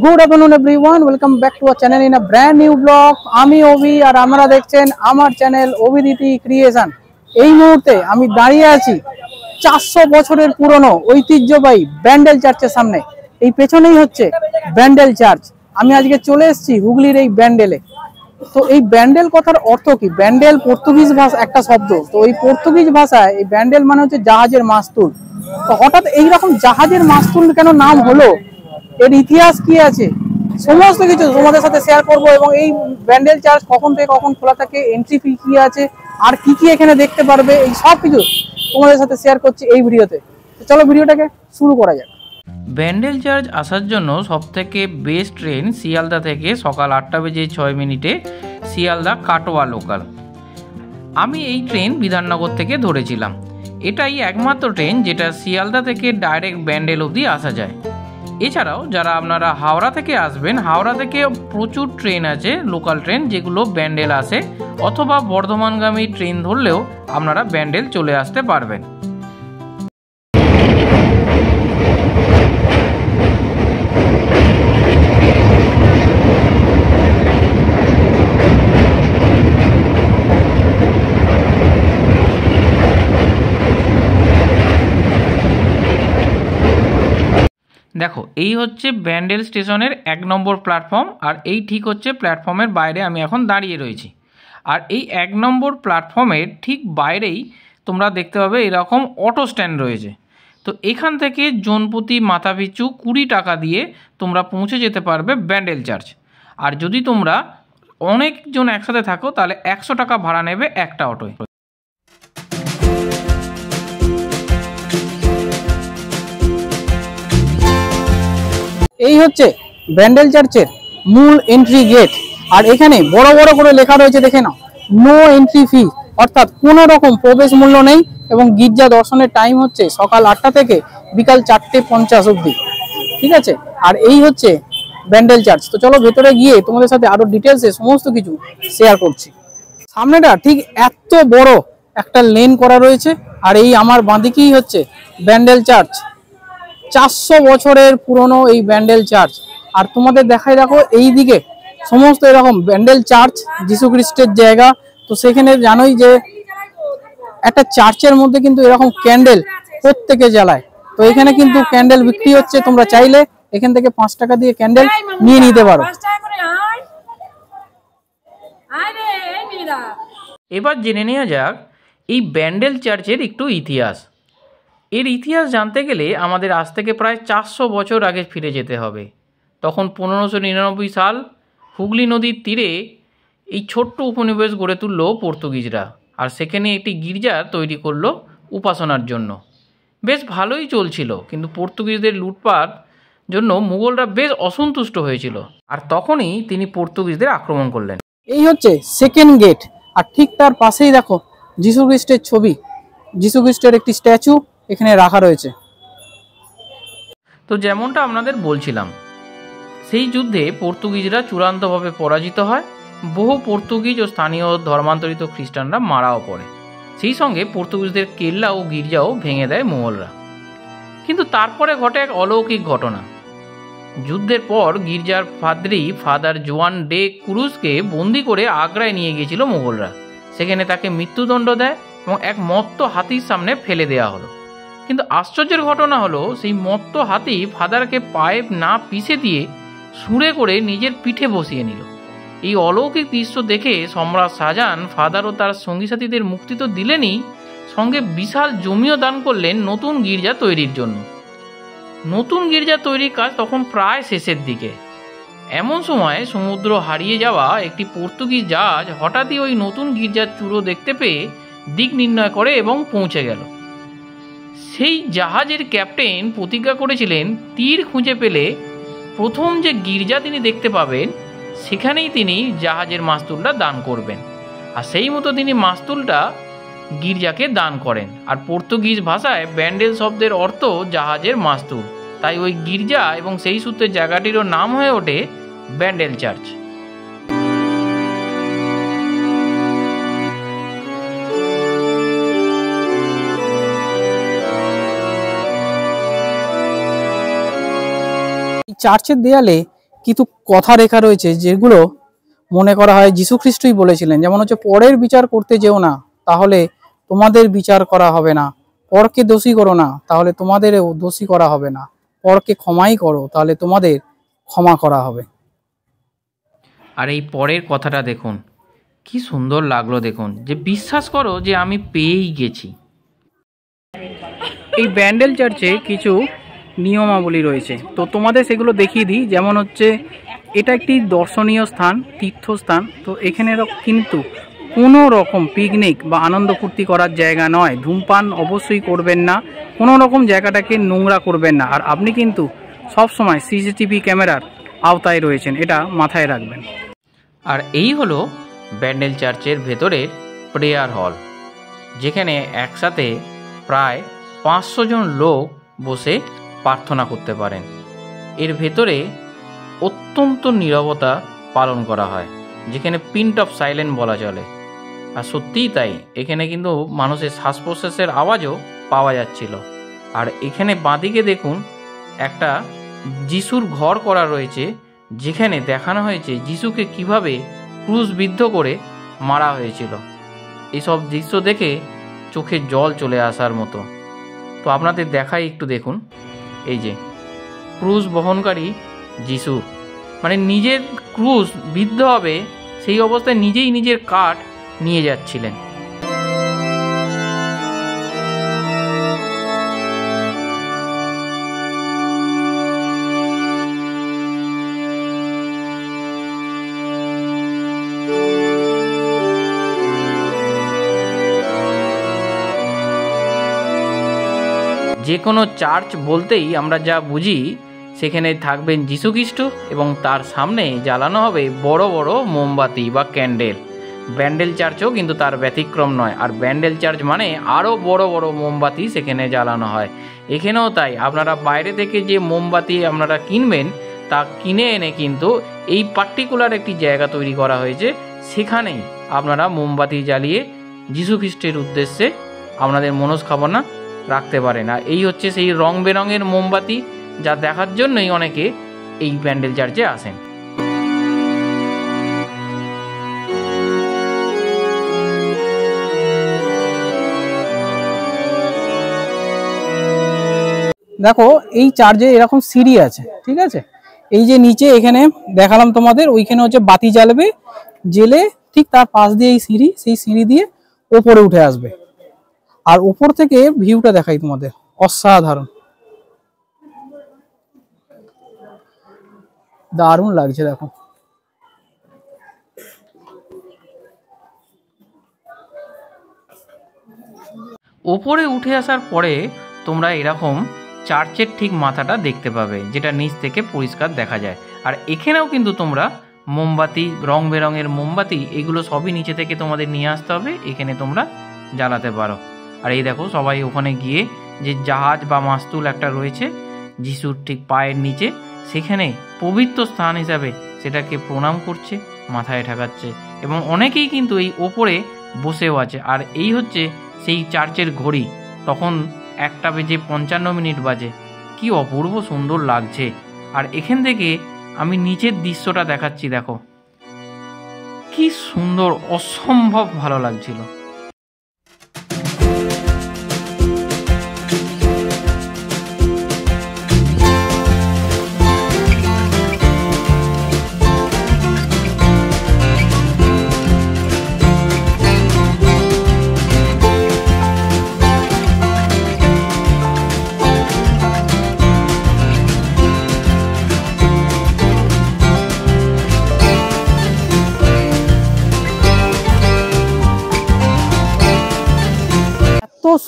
Good afternoon everyone, welcome back to our channel in a brand new blog. আমি ওবি আর আপনারা দেখছেন আমার চ্যানেল ওবিদিতি ক্রিয়েশন। এই মুহূর্তে আমি দাঁড়িয়ে আছি 400 বছরের পুরনো ঐতিহ্যবাহী ব্যান্ডেল চার্চের সামনে। এই পেছনেই হচ্ছে ব্যান্ডেল চার্চ। আমি আজকে চলে এসেছি হুগলির এই ব্যান্ডেলে। তো এই ব্যান্ডেল কথার অর্থ কি? ব্যান্ডেল পর্তুগিজ ভাষা একটা শব্দ। তো এই পর্তুগিজ ভাষায় এই ব্যান্ডেল মানে হচ্ছে জাহাজের মাস্তুল। তো হঠাৎ এইরকম জাহাজের মাস্তুল কেন নাম হলো, এর ইতিহাস কি আছে, সমস্ত কিছু তোমাদের সাথে শেয়ার করব। এবং এই ব্যান্ডেল চার্চ কখন থেকে কখন খোলা থাকে, এন্ট্রি ফি কি আছে, আর কি কি এখানে দেখতে পারবে, এই সব কিছু তোমাদের সাথে শেয়ার করছি এই ভিডিওতে। তো চলো ভিডিওটাকে শুরু করা যাক। ব্যান্ডেল চার্চ আসার জন্য সবথেকে বেস্ট ট্রেন শিয়ালদা থেকে সকাল 8:06 শিয়ালদা কাটোয়া লোকাল। আমি এই ট্রেন বিধাননগর থেকে ধরেছিলাম। এটাই একমাত্র ট্রেন যেটা শিয়ালদা থেকে ডাইরেক্ট ব্যান্ডেল অবধি আসা যায়। এছাড়াও যারা আপনারা হাওড়া থেকে আসবেন, হাওড়া থেকে প্রচুর ট্রেন আছে লোকাল ট্রেন যেগুলো ব্যান্ডেল আসে, অথবা বর্ধমানগামী ট্রেন ধরলেও আপনারা ব্যান্ডেল চলে আসতে পারবেন। দেখো, এই হচ্ছে ব্যান্ডেল স্টেশনের 1 নম্বর প্ল্যাটফর্ম, আর এই ঠিক হচ্ছে প্ল্যাটফর্মের বাইরে আমি এখন দাঁড়িয়ে রয়েছি। আর এই 1 নম্বর প্ল্যাটফর্মের ঠিক বাইরেই তোমরা দেখতে পাবে এরকম অটো স্ট্যান্ড রয়েছে। তো এখান থেকে জনপ্রতি মাথাপিছু 20 টাকা দিয়ে তোমরা পৌঁছে যেতে পারবে ব্যান্ডেল চার্চ। আর যদি তোমরা অনেকজন একসাথে থাকো তাহলে 100 টাকা ভাড়া নেবে একটা অটোয়। এই হচ্ছে ব্যান্ডেল চার্চের মূল এন্ট্রি গেট। আর এখানে বড় বড় করে লেখা রয়েছে, দেখে নাও, নো এন্ট্রি ফি, অর্থাৎ কোনো রকম প্রবেশ মূল্য নেই। এবং গির্জা দর্শনের টাইম হচ্ছে সকাল 8টা থেকে বিকাল 4:50 অবধি। ঠিক আছে, আর এই হচ্ছে ব্যান্ডেল চার্চ। তো চলো ভেতরে গিয়ে তোমাদের সাথে আরো ডিটেলসে সমস্ত কিছু শেয়ার করছি। সামনেটা ঠিক এত বড় একটা লেন করা রয়েছে, আর এই আমার বাঁদিকেই হচ্ছে ব্যান্ডেল চার্চ। 400 বছরের পুরনো এই ব্যান্ডেল চার্চ। আর তোমাদের দেখাই, দেখো এই দিকে সমস্ত এরকম ব্যান্ডেল চার্চ, যিশু খ্রিস্টের জায়গা। তো সেখানে জানোই যে একটা চার্চের মধ্যে কিন্তু এরকম ক্যান্ডেল প্রত্যেকে জ্বালায়। তো এখানে কিন্তু ক্যান্ডেল বিক্রি হচ্ছে, তোমরা চাইলে এখান থেকে 5 টাকা দিয়ে ক্যান্ডেল নিয়ে নিতে পারো। এবার জেনে নেওয়া যাক এই ব্যান্ডেল চার্চের একটু ইতিহাস। এর ইতিহাস জানতে গেলে আমাদের আজ থেকে প্রায় 400 বছর আগে ফিরে যেতে হবে। তখন 1599 সাল হুগলি নদীর তীরে এই ছোট্ট উপনিবেশ গড়ে তুলল পর্তুগিজরা, আর সেখানে একটি গির্জা তৈরি করলো উপাসনার জন্য। বেশ ভালোই চলছিল, কিন্তু পর্তুগিজদের লুটপাট জন্য মুঘলরা বেশ অসন্তুষ্ট হয়েছিল, আর তখনই তিনি পর্তুগিজদের আক্রমণ করলেন। এই হচ্ছে সেকেন্ড গেট, আর ঠিক তার পাশেই দেখো যিশু খ্রিস্টের ছবি, যিশু খ্রিস্টের একটি স্ট্যাচু এখানে রাখা রয়েছে। তো যেমনটা আপনাদের বলছিলাম, সেই যুদ্ধে পর্তুগিজরা চূড়ান্তভাবে পরাজিত হয়। বহু পর্তুগিজ ও স্থানীয় ধর্মান্তরিত খ্রিস্টানরা মারাও পড়ে। সেই সঙ্গে পর্তুগিজদের কেল্লা ও গির্জাও ভেঙে দেয় মুঘলরা। কিন্তু তারপরে ঘটে এক অলৌকিক ঘটনা। যুদ্ধের পর গির্জার পাদ্রী ফাদার জোয়ান ডে ক্রুজকে বন্দি করে আগ্রায় নিয়ে গিয়েছিল মুঘলরা। সেখানে তাকে মৃত্যুদণ্ড দেয় এবং এক মত্ত হাতির সামনে ফেলে দেওয়া হলো। কিন্তু আশ্চর্যের ঘটনা হলো, সেই মত্ত হাতি ফাদারকে পায়ে না পিষে দিয়ে সুরে করে নিজের পিঠে বসিয়ে নিল। এই অলৌকিক দৃশ্য দেখে সম্রাট শাহজাহান ফাদার ও তার সঙ্গী সাথীদের মুক্তি তো দিলেনই, সঙ্গে বিশাল জমিও দান করলেন নতুন গির্জা তৈরির জন্য। নতুন গির্জা তৈরির কাজ তখন প্রায় শেষের দিকে। এমন সময় সমুদ্র হারিয়ে যাওয়া একটি পর্তুগিজ জাহাজ হঠাৎই ওই নতুন গির্জার চূড়ো দেখতে পেয়ে দিক নির্ণয় করে এবং পৌঁছে গেল। সেই জাহাজের ক্যাপ্টেন প্রতিজ্ঞা করেছিলেন, তীর খুঁজে পেলে প্রথম যে গির্জা তিনি দেখতে পাবেন সেখানেই তিনি জাহাজের মাস্তুলটা দান করবেন। আর সেই মতো তিনি মাস্তুলটা গির্জাকে দান করেন। আর পর্তুগিজ ভাষায় ব্যান্ডেল শব্দের অর্থ জাহাজের মাস্তুল, তাই ওই গির্জা এবং সেই সূত্রে জায়গাটিরও নাম হয়ে ওঠে ব্যান্ডেল চার্চ। চার্চের দেয়ালে কিছু কথা লেখা রয়েছে যেগুলো মনে করা হয় যীশু খ্রিস্টই বলেছিলেন। যেমন হচ্ছে, পরের বিচার করতে যেও না, তাহলে তোমাদের বিচার করা হবে না। পরকে দোষী করো না, তাহলে তোমাদেরও দোষী করা হবে না। পরকে ক্ষমাই করো, তাহলে তোমাদের ক্ষমা করা হবে। আর এই পরের কথাটা দেখুন, কি সুন্দর লাগলো দেখুন, যে বিশ্বাস করো যে আমি পেয়েই গেছি। এই ব্যান্ডেল চার্চে কিছু নিয়মাবলী রয়েছে, তো তোমাদের সেগুলো দেখিয়ে দিই। যেমন হচ্ছে, এটা একটি দর্শনীয় স্থান, তীর্থস্থান। তো এখানে কিন্তু কোনো রকম পিকনিক বা আনন্দ ফুর্তি করার জায়গা নয়। ধূমপান অবশ্যই করবেন না, কোনো রকম জায়গাটাকে নোংরা করবেন না। আর আপনি কিন্তু সবসময় সিসিটিভি ক্যামেরার আওতায় রয়েছেন, এটা মাথায় রাখবেন। আর এই হলো ব্যান্ডেল চার্চের ভেতরের প্রেয়ার হল, যেখানে একসাথে প্রায় 500 জন লোক বসে প্রার্থনা করতে পারেন। এর ভেতরে অত্যন্ত নীরবতা পালন করা হয়, যেখানে পিন্ট অফ সাইলেন্ট বলা চলে। আর সত্যিই তাই, এখানে কিন্তু মানুষের শ্বাস প্রশ্বাসের আওয়াজও পাওয়া যাচ্ছিল। আর এখানে বাঁদিকে দেখুন, একটা যিশুর ঘর করা রয়েছে, যেখানে দেখানো হয়েছে যিশুকে কিভাবে ক্রুশবিদ্ধ করে মারা হয়েছিল। এইসব দৃশ্য দেখে চোখে জল চলে আসার মতো। তো আপনাদের দেখাই, একটু দেখুন। এই যে ক্রুশ বহনকারী যিশু, মানে নিজের ক্রুশ বিদ্ধ হবে সেই অবস্থায় নিজেই নিজের কাঠ নিয়ে যাচ্ছিলেন। যে কোনো চার্চ বলতেই আমরা যা বুঝি, সেখানে থাকবেন যীশুখ্রিস্ট এবং তার সামনে জ্বালানো হবে বড় বড় মোমবাতি বা ক্যান্ডেল। ব্যান্ডেল চার্চও কিন্তু তার ব্যতিক্রম নয়। আর ব্যান্ডেল চার্চ মানে আরও বড় বড় মোমবাতি সেখানে জ্বালানো হয়। এখানেও তাই, আপনারা বাইরে থেকে যে মোমবাতি আপনারা কিনবেন, তা কিনে এনে কিন্তু এই পার্টিকুলার একটি জায়গা তৈরি করা হয়েছে, সেখানেই আপনারা মোমবাতি জ্বালিয়ে যীশুখ্রিস্টের উদ্দেশ্যে আপনাদের মনস্কামনা রাখতে পারেন। আর এই হচ্ছে সেই রং বেরঙের মোমবাতি, যা দেখার জন্যই অনেকে এই ব্যান্ডেল চার্চে আসেন। দেখো, এই চার্চে এরকম সিঁড়ি আছে, ঠিক আছে? এই যে নিচে এখানে দেখালাম তোমাদের, ওইখানে হচ্ছে বাতি জ্বালবে, জেলে ঠিক তার পাশ দিয়ে এই সিঁড়ি, সেই সিঁড়ি দিয়ে ওপরে উঠে আসবে। আর উপর থেকে ভিউটা দেখাই তোমাদের, অসাধারণ, দারুণ লাগছে। দেখো, ওপরে উঠে আসার পরে তোমরা এরকম চার্চের ঠিক মাথাটা দেখতে পাবে, যেটা নিচ থেকে পরিষ্কার দেখা যায়। আর এখানেও কিন্তু তোমরা মোমবাতি, রং বেরঙের মোমবাতি, এগুলো সবই নিচে থেকে তোমাদের নিয়ে আসতে হবে, এখানে তোমরা জ্বালাতে পারো। আর এই দেখো, সবাই ওখানে গিয়ে যে জাহাজ বা মাস্তুল একটা রয়েছে যিশুর ঠিক পায়ের নিচে, সেখানে পবিত্র স্থান হিসাবে সেটাকে প্রণাম করছে, মাথায় ঠেকাচ্ছে। এবং অনেকেই কিন্তু এই ওপরে বসেও আছে। আর এই হচ্ছে সেই চার্চের ঘড়ি, তখন 1:55 বাজে। কি অপূর্ব সুন্দর লাগছে। আর এখান থেকে আমি নিচের দৃশ্যটা দেখাচ্ছি, দেখো কি সুন্দর, অসম্ভব ভালো লাগছিল।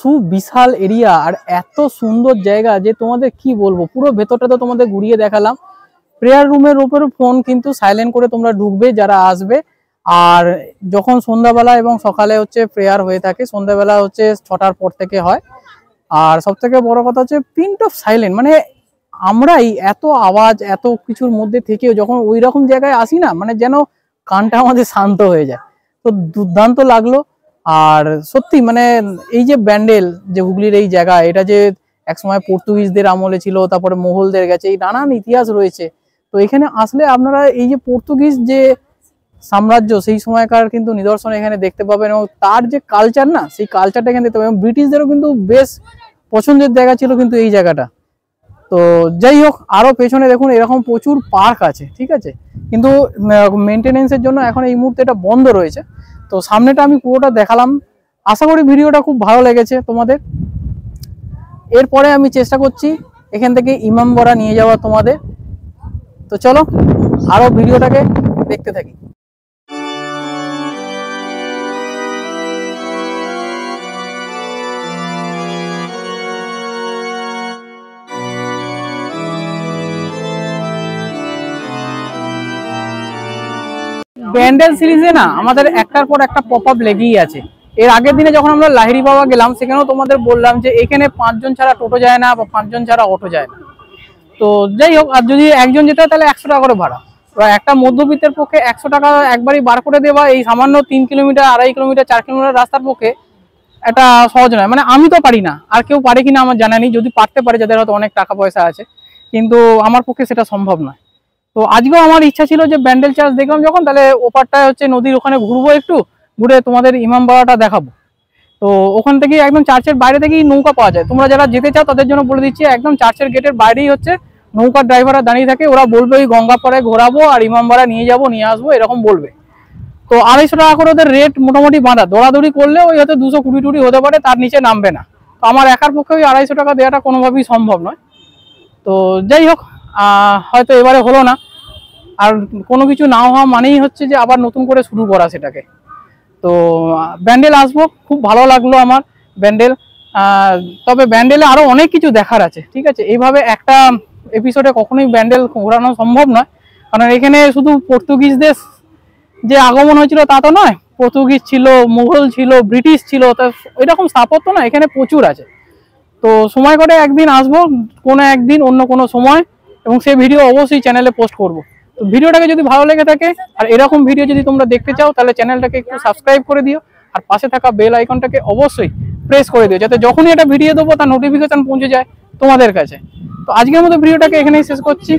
সুবিশাল এরিয়া আর এত সুন্দর জায়গা যে তোমাদের কি বলবো। পুরো ভেতরটা তো তোমাদের ঘুরিয়ে দেখালাম। প্রেয়ার রুমের উপরে ফোন কিন্তু সাইলেন্ট করে তোমরা ঢুকবে যারা আসবে। আর যখন সন্ধ্যাবেলা এবং সকালে হচ্ছে প্রেয়ার হয়ে থাকে, সন্ধ্যাবেলা হচ্ছে 6টার পর থেকে হয়। আর সব থেকে বড় কথা হচ্ছে পিন্ট অফ সাইলেন্ট, মানে আমরাই এত আওয়াজ এত কিছুর মধ্যে থেকেও যখন ওই রকম জায়গায় আসি না, মানে যেন কানটা আমাদের শান্ত হয়ে যায়। তো দুর্দান্ত লাগলো। আর সত্যি মানে এই যে ব্যান্ডেল, যে হুগলির এই জায়গা, এটা যে একসময় পর্তুগিজদের আমলে ছিল, তারপরে মোগলদের গেছে, এই নানান ইতিহাস রয়েছে। তো এখানে আসলে আপনারা এই যে পর্তুগিজ যে সাম্রাজ্য সেই সময়কার কিন্তু নিদর্শন এখানে দেখতে পাবেন, এবং তার যে কালচার না সেই কালচারটা এখানে দেখতে পাবেন। ব্রিটিশদেরও কিন্তু বেশ পছন্দের জায়গা ছিল কিন্তু এই জায়গাটা। তো যাই হোক, আরো পেছনে দেখুন এরকম প্রচুর পার্ক আছে, ঠিক আছে, কিন্তু মেনটেনেন্সের জন্য এখন এই মুহূর্তে এটা বন্ধ রয়েছে। তো সামনেটা আমি পুরোটা দেখালাম, আশা করি ভিডিওটা খুব ভালো লেগেছে তোমাদের। এরপরে আমি চেষ্টা করছি এখান থেকে ইমামবাড়া নিয়ে যাওয়া তোমাদের। তো চলো আরো ভিডিওটাকে দেখতে থাকি। ব্যান্ডেল সিরিজে না আমাদের একটার পর একটা পপ আপ লেগেই আছে। এর আগের দিনে যখন আমরা লাহিড়ী বাবা গেলাম সেখানেও তোমাদের বললাম যে এখানে 5 জন ছাড়া টোটো যায় না বা 5 জন ছাড়া অটো যায় না। তো যাই হোক, আর যদি একজন যেতে হয় তাহলে 100 টাকা করে ভাড়া। এবার একটা মধ্যবিত্তের পক্ষে 100 টাকা একবারই বার করে দেওয়া এই সামান্য 3 কিলোমিটার 2.5 কিলোমিটার 4 কিলোমিটার রাস্তার পক্ষে এটা সহজ নয়। মানে আমি তো পারি না, আর কেউ পারে কিনা আমার জানা নেই, যদি পারতে পারে যাদের হয়তো অনেক টাকা পয়সা আছে, কিন্তু আমার পক্ষে সেটা সম্ভব নয়। তো আজকেও আমার ইচ্ছা ছিল যে ব্যান্ডেল চার্চ দেখলাম যখন, তাহলে ওপারটায় হচ্ছে নদীর ওখানে ঘুরবো, একটু ঘুরে তোমাদের ইমামবাড়াটা দেখাবো। তো ওখান থেকে একদম চার্চের বাইরে থেকেই নৌকা পাওয়া যায়। তোমরা যারা যেতে চাও তাদের জন্য বলে দিচ্ছি, একদম চার্চের গেটের বাইরেই হচ্ছে নৌকার ড্রাইভাররা দাঁড়িয়ে থাকে। ওরা বলবে ওই গঙ্গাপাড়ায় ঘোরাবো আর ইমামবাড়া নিয়ে যাবো নিয়ে আসবো এরকম বলবে। তো 250 টাকা করে ওদের রেট মোটামুটি বাঁধা, দৌড়াদৌড়ি করলে ওই হয়তো 220 টুটি হতে পারে, তার নিচে নামবে না। তো আমার একার পক্ষে ওই 250 টাকা দেওয়াটা কোনোভাবেই সম্ভব নয়। তো যাই হোক, হয়তো এবারে হলো না, আর কোনো কিছু না হওয়া মানেই হচ্ছে যে আবার নতুন করে শুরু করা সেটাকে। তো ব্যান্ডেল আসবো, খুব ভালো লাগলো আমার ব্যান্ডেল। তবে ব্যান্ডেলে আরো অনেক কিছু দেখার আছে, ঠিক আছে। এইভাবে একটা এপিসোডে কখনোই ব্যান্ডেল ঘোরানো সম্ভব নয়, কারণ এখানে শুধু পর্তুগিজদের যে আগমন হয়েছিল তা তো নয়, পর্তুগিজ ছিল, মুঘল ছিল, ব্রিটিশ ছিল, তা এরকম স্থাপত্য না এখানে প্রচুর আছে। তো সময় করে একদিন আসবো, কোনো একদিন অন্য কোনো সময়, এবং সেই ভিডিও অবশ্যই চ্যানেলে পোস্ট করব। তো ভিডিওটাকে যদি ভালো লেগে থাকে আর এরকম ভিডিও যদি তোমরা দেখতে চাও তাহলে চ্যানেলটাকে একটু সাবস্ক্রাইব করে দিও, আর পাশে থাকা বেল আইকনটাকে অবশ্যই প্রেস করে দিও, যাতে যখনই একটা ভিডিও দেবো তার নোটিফিকেশন পৌঁছে যায় তোমাদের কাছে। তো আজকের মতো ভিডিওটাকে এখানেই শেষ করছি,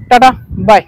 টাটা বাই।